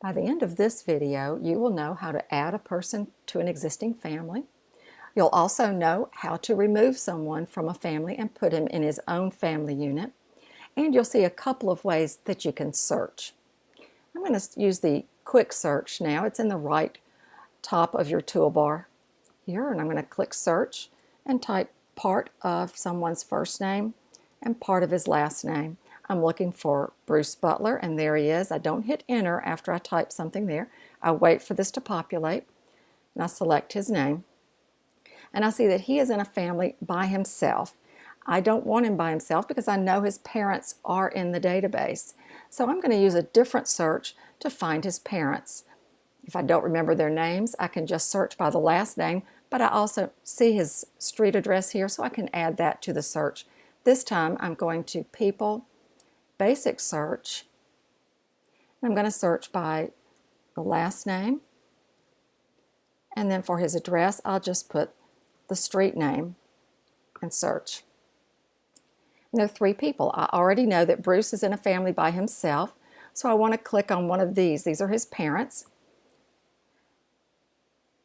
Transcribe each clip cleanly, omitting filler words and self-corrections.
By the end of this video, you will know how to add a person to an existing family. You'll also know how to remove someone from a family and put him in his own family unit. And you'll see a couple of ways that you can search. I'm going to use the quick search now. It's in the right top of your toolbar here, and I'm going to click search and type part of someone's first name and part of his last name. I'm looking for Bruce Butler, and there he is. I don't hit enter after I type something there. I wait for this to populate, and I select his name. And I see that he is in a family by himself. I don't want him by himself because I know his parents are in the database. So I'm going to use a different search to find his parents. If I don't remember their names, I can just search by the last name, but I also see his street address here, so I can add that to the search. This time I'm going to People, Basic Search. I'm going to search by the last name, and then for his address, I'll just put the street name and search. And there are three people. I already know that Bruce is in a family by himself, so I want to click on one of these. These are his parents.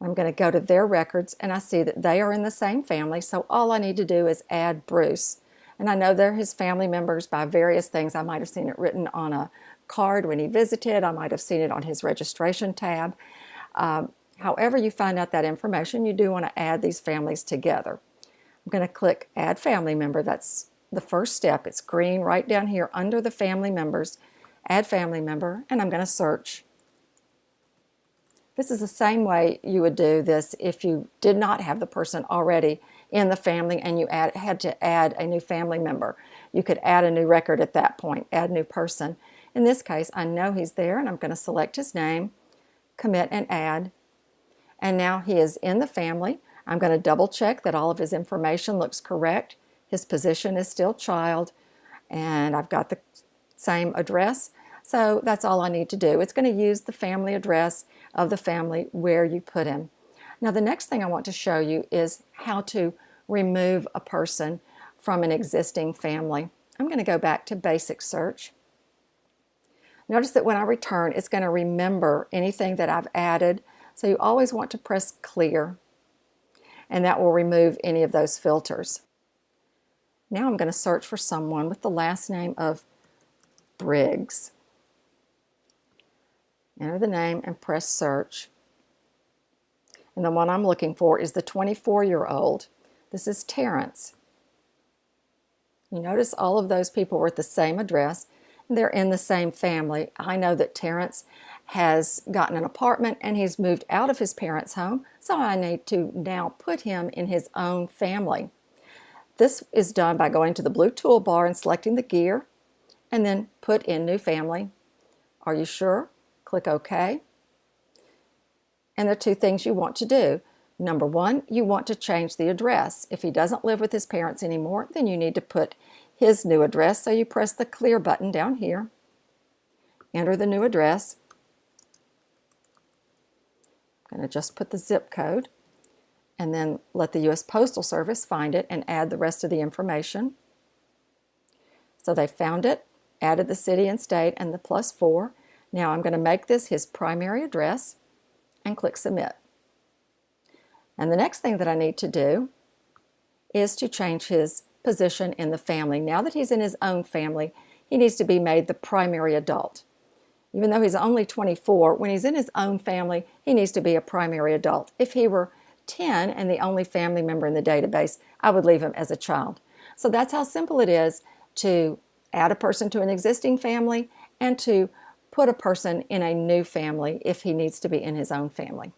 I'm going to go to their records, and I see that they are in the same family, so all I need to do is add Bruce. And I know they're his family members by various things. I might have seen it written on a card when he visited. I might have seen it on his registration tab. However you find out that information, you do want to add these families together. I'm going to click Add Family Member. That's the first step. It's green right down here under the family members. Add Family Member, and I'm going to search. This is the same way you would do this if you did not have the person already in the family and you had to add a new family member. You could add a new record at that point, add new person. In this case, I know he's there, and I'm going to select his name, commit and add. And now he is in the family. I'm going to double check that all of his information looks correct. His position is still child, and I've got the same address. So that's all I need to do. It's going to use the family address of the family where you put him. Now the next thing I want to show you is how to remove a person from an existing family. I'm going to go back to Basic Search. Notice that when I return, it's going to remember anything that I've added. So you always want to press Clear, and that will remove any of those filters. Now I'm going to search for someone with the last name of Briggs. Enter the name and press Search. And the one I'm looking for is the 24-year-old. This is Terrence. You notice all of those people were at the same address, and they're in the same family. I know that Terrence has gotten an apartment and he's moved out of his parents' home, so I need to now put him in his own family. This is done by going to the blue toolbar and selecting the gear, and then put in New Family. Are you sure? Click OK. And there are two things you want to do. Number one, you want to change the address. If he doesn't live with his parents anymore, then you need to put his new address, so you press the Clear button down here. Enter the new address. I'm going to just put the zip code, and then let the U.S. Postal Service find it and add the rest of the information. So they found it, added the city and state and the +4. Now I'm going to make this his primary address and click Submit. And the next thing that I need to do is to change his position in the family. Now that he's in his own family, he needs to be made the primary adult. Even though he's only 24, when he's in his own family, he needs to be a primary adult. If he were 10 and the only family member in the database, I would leave him as a child. So that's how simple it is to add a person to an existing family and to put a person in a new family if he needs to be in his own family.